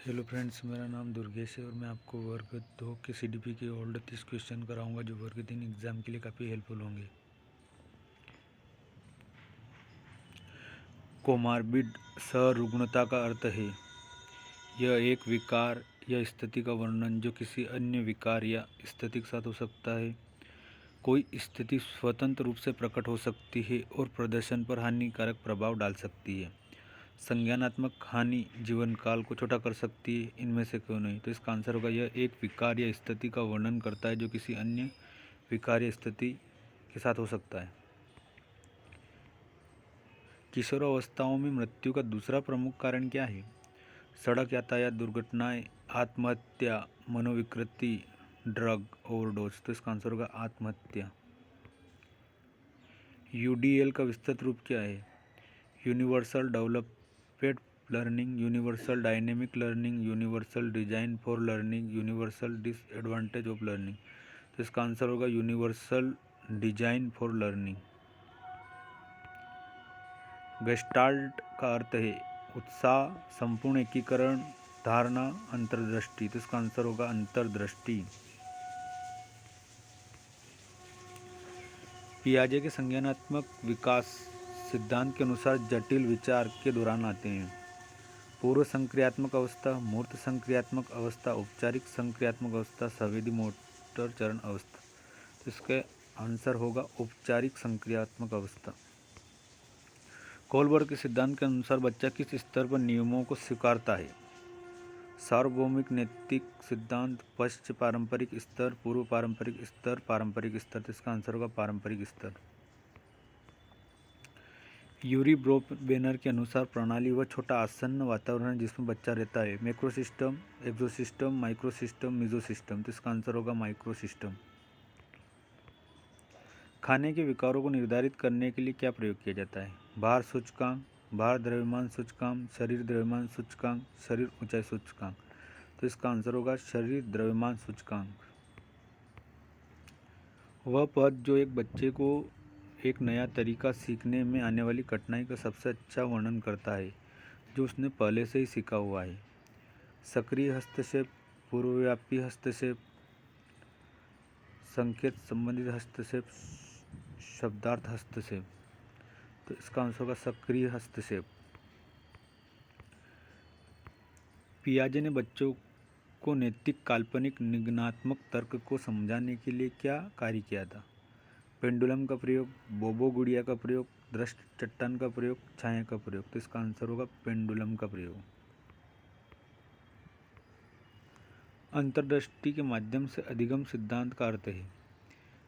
Hello friends, मेरा नाम दुर्गेश है और मैं आपको वर्ग 2 के सीडीपी के ओल्ड 30 क्वेश्चन कराऊंगा जो वर्ग 3 एग्ज़ाम के लिए काफ़ी हेल्पफुल होंगे। कोमार्बिड सरुग्णता का अर्थ है यह एक विकार या स्थिति का वर्णन जो किसी अन्य विकार या स्थिति के साथ हो सकता है। कोई स्थिति स्वतंत्र रूप से प्रकट हो सकती है और प्रदर्शन पर हानिकारक प्रभाव डाल सकती है। संज्ञानात्मक हानि जीवन काल को छोटा कर सकती है, इनमें से क्यों नहीं? तो इसका आंसर होगा यह एक विकार या स्थिति का वर्णन करता है जो किसी अन्य विकार या स्थिति के साथ हो सकता है। किशोरावस्थाओं में मृत्यु का दूसरा प्रमुख कारण क्या है? सड़क यातायात दुर्घटनाएं, आत्महत्या, मनोविकृति, ड्रग ओवरडोज। तो इसका आंसर होगा आत्महत्या। यूडीएल का विस्तृत रूप क्या है? Universal development learning, universal dynamic learning, universal design for learning, universal disadvantage of learning. तो इसका आंसर होगा universal design for learning. Gestalt का अर्थ है उत्साह, संपूर्ण एकीकरण, धारणा, अंतर्दृष्टि। तो इसका आंसर होगा अंतर्दृष्टि। पियाजे के संज्ञानात्मक विकास सिद्धांत के अनुसार जटिल विचार के दौरान आते हैं। पूर्व संक्रियात्मक अवस्था, मूर्त संक्रियात्मक अवस्था, औपचारिक संक्रियात्मक अवस्था, संवेदी मोटर चरण अवस्था। तो इसका आंसर होगा औपचारिक संक्रियात्मक अवस्था। कोलबर्ग के सिद्धांत के अनुसार बच्चा किस स्तर पर नियमों को स्वीकारता है? सार्वभौमिक नैतिक सिद्धांत, पश्च पारंपरिक स्तर, पूर्व पारंपरिक स्तर, पारंपरिक स्तर। तो इसका आंसर होगा पारंपरिक स्तर। यूरी ब्रोबेनर के अनुसार प्रणाली वह छोटा आसन्न वातावरण जिसमें बच्चा रहता है। मैक्रोसिस्टम, एक्सोसिस्टम, माइक्रोसिस्टम, मीजोसिस्टम। तो इसका आंसर होगा माइक्रोसिस्टम। खाने के विकारों को निर्धारित करने के लिए क्या प्रयोग किया जाता है? भार सूचकांक, भार द्रव्यमान सूचकांक, शरीर द्रव्यमान सूचकांक, शरीर ऊंचाई सूचकांक। तो इसका आंसर होगा शरीर द्रव्यमान सूचकांक। वह पद जो एक बच्चे को एक नया तरीका सीखने में आने वाली कठिनाई का सबसे अच्छा वर्णन करता है जो उसने पहले से ही सीखा हुआ है। सक्रिय हस्तक्षेप, पूर्वव्यापी हस्तक्षेप, संकेत संबंधित हस्तक्षेप, शब्दार्थ हस्तक्षेप। तो इसका आंसर होगा सक्रिय हस्तक्षेप। पियाजे ने बच्चों को नैतिक काल्पनिक निगनात्मक तर्क को समझाने के लिए क्या कार्य किया था? पेंडुलम का प्रयोग, बोबो गुड़िया का प्रयोग, दृष्ट चट्टान का प्रयोग, छाया का प्रयोग। तो इसका आंसर होगा पेंडुलम का प्रयोग। अंतर्दृष्टि के माध्यम से अधिगम सिद्धांत का अर्थ है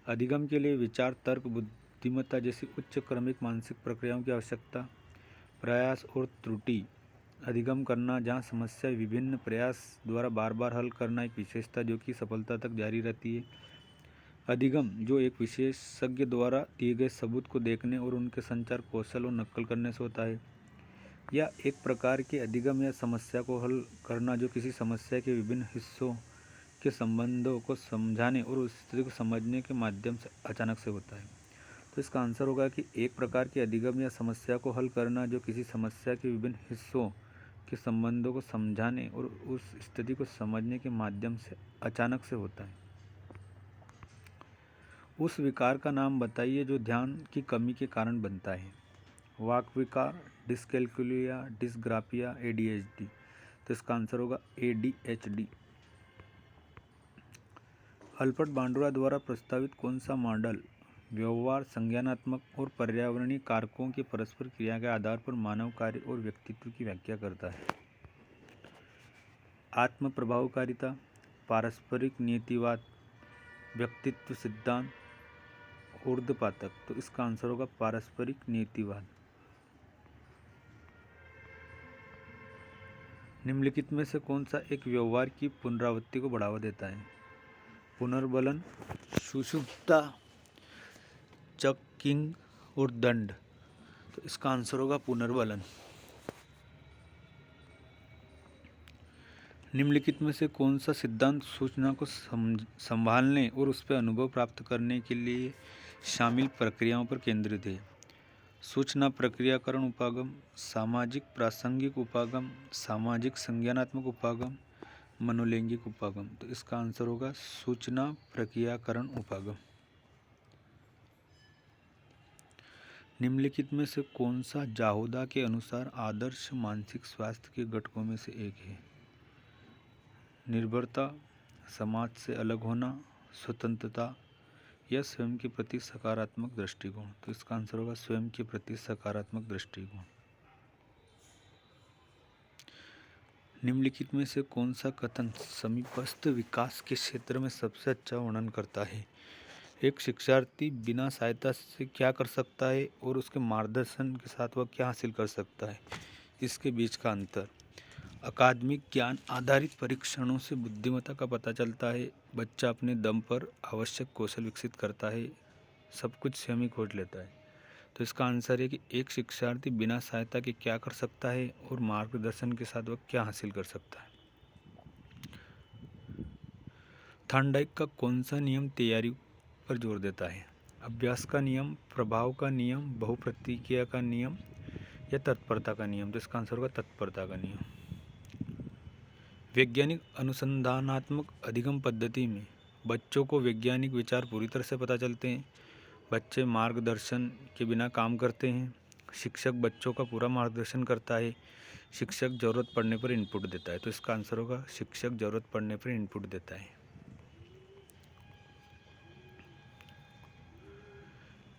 अधिगम के लिए विचार, तर्क, बुद्धिमत्ता जैसी उच्च क्रमिक मानसिक प्रक्रियाओं की आवश्यकता, प्रयास और त्रुटि अधिगम करना जहाँ समस्या विभिन्न प्रयास द्वारा बार बार हल करना एक विशेषता जो कि सफलता तक जारी रहती है। अधिगम जो एक विशेषज्ञ द्वारा दिए गए सबूत को देखने और उनके संचार कौशल और नकल करने से होता है। या एक प्रकार के अधिगम या समस्या को हल करना जो किसी समस्या के विभिन्न हिस्सों के संबंधों को समझाने और उस स्थिति को समझने के माध्यम से अचानक से होता है। तो इसका आंसर होगा कि एक प्रकार के अधिगम या समस्या को हल करना जो किसी समस्या के विभिन्न हिस्सों के संबंधों को समझाने और उस स्थिति को समझने के माध्यम से अचानक से होता है। उस विकार का नाम बताइए जो ध्यान की कमी के कारण बनता है। वाक विकार, डिसकैल्कुलिया, डिसग्राफिया, ADHD। तो इसका आंसर होगा ADHD। अल्बर्ट बांडुरा द्वारा प्रस्तावित कौन सा मॉडल व्यवहार, संज्ञानात्मक और पर्यावरणीय कारकों की परस्पर क्रिया के आधार पर मानव कार्य और व्यक्तित्व की व्याख्या करता है? आत्म प्रभावकारिता, पारस्परिक नियतिवाद, व्यक्तित्व सिद्धांत, ऊर्ध्वपातक। तो इसका आंसर होगा पारस्परिक नियतिवाद। निम्नलिखित में से कौन सा एक व्यवहार की पुनरावृत्ति को बढ़ावा देता है? पुनर्बलन, सुषुप्ता, चेकिंग और दंड। तो इसका आंसर होगा पुनर्बलन। निम्नलिखित में से कौन सा सिद्धांत सूचना को संभालने और उस पर अनुभव प्राप्त करने के लिए शामिल प्रक्रियाओं पर केंद्रित है? सूचना प्रक्रियाकरण उपागम, सामाजिक प्रासंगिक उपागम, सामाजिक संज्ञानात्मक उपागम, मनोलैंगिक उपागम। तो इसका आंसर होगा सूचना प्रक्रियाकरण उपागम। निम्नलिखित में से कौन सा जाहोदा के अनुसार आदर्श मानसिक स्वास्थ्य के घटकों में से एक है? निर्भरता, समाज से अलग होना, स्वतंत्रता या स्वयं के प्रति सकारात्मक दृष्टिकोण। तो इसका आंसर होगा स्वयं के प्रति सकारात्मक दृष्टिकोण। निम्नलिखित में से कौन सा कथन समीपस्थ विकास के क्षेत्र में सबसे अच्छा वर्णन करता है? एक शिक्षार्थी बिना सहायता से क्या कर सकता है और उसके मार्गदर्शन के साथ वह क्या हासिल कर सकता है, इसके बीच का अंतर। अकादमिक ज्ञान आधारित परीक्षणों से बुद्धिमत्ता का पता चलता है। बच्चा अपने दम पर आवश्यक कौशल विकसित करता है, सब कुछ स्वयं ही खोज लेता है। तो इसका आंसर है कि एक शिक्षार्थी बिना सहायता के क्या कर सकता है और मार्गदर्शन के साथ वह क्या हासिल कर सकता है। थॉर्नडाइक का कौन सा नियम तैयारी पर जोर देता है? अभ्यास का नियम, प्रभाव का नियम, बहुप्रतिक्रिया का नियम या तत्परता का नियम। तो इसका आंसर होगा तत्परता का नियम। वैज्ञानिक अनुसंधानात्मक अधिगम पद्धति में बच्चों को वैज्ञानिक विचार पूरी तरह से पता चलते हैं। बच्चे मार्गदर्शन के बिना काम करते हैं। शिक्षक बच्चों का पूरा मार्गदर्शन करता है। शिक्षक जरूरत पड़ने पर इनपुट देता है। तो इसका आंसर होगा शिक्षक जरूरत पड़ने पर इनपुट देता है।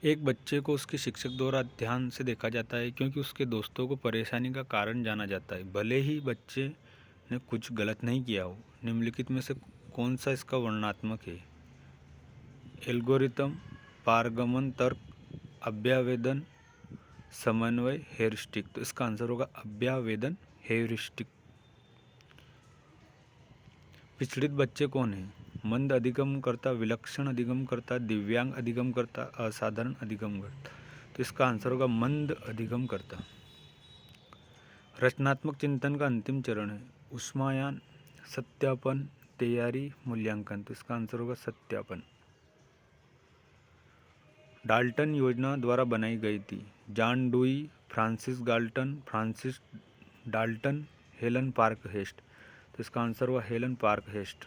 एक बच्चे को उसके शिक्षक द्वारा ध्यान से देखा जाता है क्योंकि उसके दोस्तों को परेशानी का कारण जाना जाता है, भले ही बच्चे ने कुछ गलत नहीं किया हो। निम्नलिखित में से कौन सा इसका वर्णनात्मक है? एल्गोरिथम, पारगमन तर्क, अभ्यावेदन, समन्वय, हेरिस्टिक। तो इसका आंसर होगा अभ्यावेदन हेरिस्टिक। विचलित बच्चे कौन हैं? मंद अधिगमकर्ता, विलक्षण अधिगमकर्ता, दिव्यांग अधिगमकर्ता, असाधारण अधिगमकर्ता। तो इसका आंसर होगा मंद अधिगमकर्ता। रचनात्मक चिंतन का अंतिम चरण है ऊष्मायान, सत्यापन, तैयारी, मूल्यांकन। तो इसका आंसर होगा सत्यापन। डाल्टन योजना द्वारा बनाई गई थी। John Dewey, Francis Dalton, Helen Parkhurst. तो इसका आंसर हुआ हेलन पार्कहेस्ट।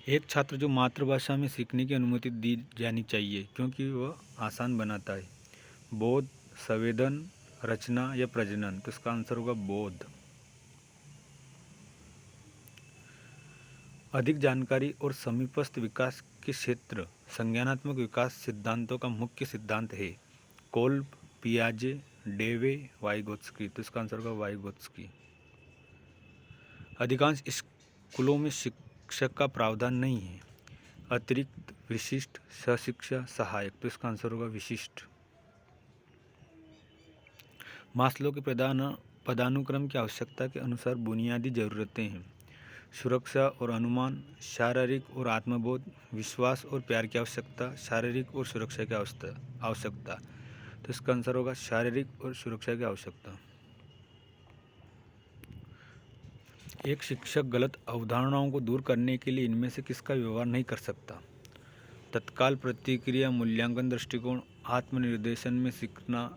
एक छात्र जो मातृभाषा में सीखने की अनुमति दी जानी चाहिए क्योंकि वह आसान बनाता है। बोध, संवेदन, रचना या प्रजनन। तो इसका आंसर होगा बोध। अधिक जानकारी और समीपस्थ विकास के क्षेत्र संज्ञानात्मक विकास सिद्धांतों का मुख्य सिद्धांत है। कोल्ब, पियाजे, डेवे, वाइगोत्स्की। तो इसका आंसर होगा वाइगोत्स्की। अधिकांश स्कूलों में शिक्षक का प्रावधान नहीं है। अतिरिक्त, विशिष्ट, सहशिक्षा, सहायक। तो इसका आंसर होगा विशिष्ट। मास्लो के पदानुक्रम की आवश्यकता के अनुसार बुनियादी जरूरतें हैं। सुरक्षा और अनुमान, शारीरिक और आत्मबोध, विश्वास और प्यार की आवश्यकता, शारीरिक और सुरक्षा की आवश्यकता। तो इसका आंसर होगा शारीरिक और सुरक्षा की आवश्यकता। एक शिक्षक गलत अवधारणाओं को दूर करने के लिए इनमें से किसका व्यवहार नहीं कर सकता? तत्काल प्रतिक्रिया, मूल्यांकन दृष्टिकोण, आत्मनिर्देशन में सीखना,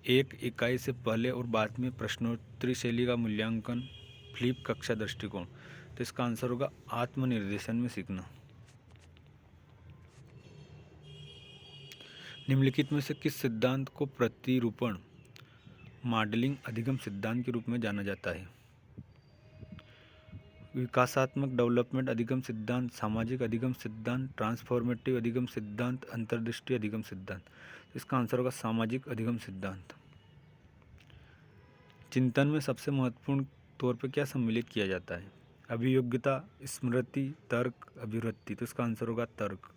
एक इकाई से पहले और बाद में प्रश्नोत्तरी शैली का मूल्यांकन, फ्लिप कक्षा दृष्टिकोण। तो इसका आंसर होगा आत्मनिर्देशन में सीखना। निम्नलिखित में से किस सिद्धांत को प्रतिरूपण मॉडलिंग अधिगम सिद्धांत के रूप में जाना जाता है? विकासात्मक डेवलपमेंट अधिगम सिद्धांत, सामाजिक अधिगम सिद्धांत, ट्रांसफॉर्मेटिव अधिगम सिद्धांत, अंतर्दृष्टि अधिगम सिद्धांत। इसका आंसर होगा सामाजिक अधिगम सिद्धांत। चिंतन में सबसे महत्वपूर्ण तौर पर क्या सम्मिलित किया जाता है? अभियोग्यता, स्मृति, तर्क, अभिवृत्ति। तो इसका आंसर होगा तर्क।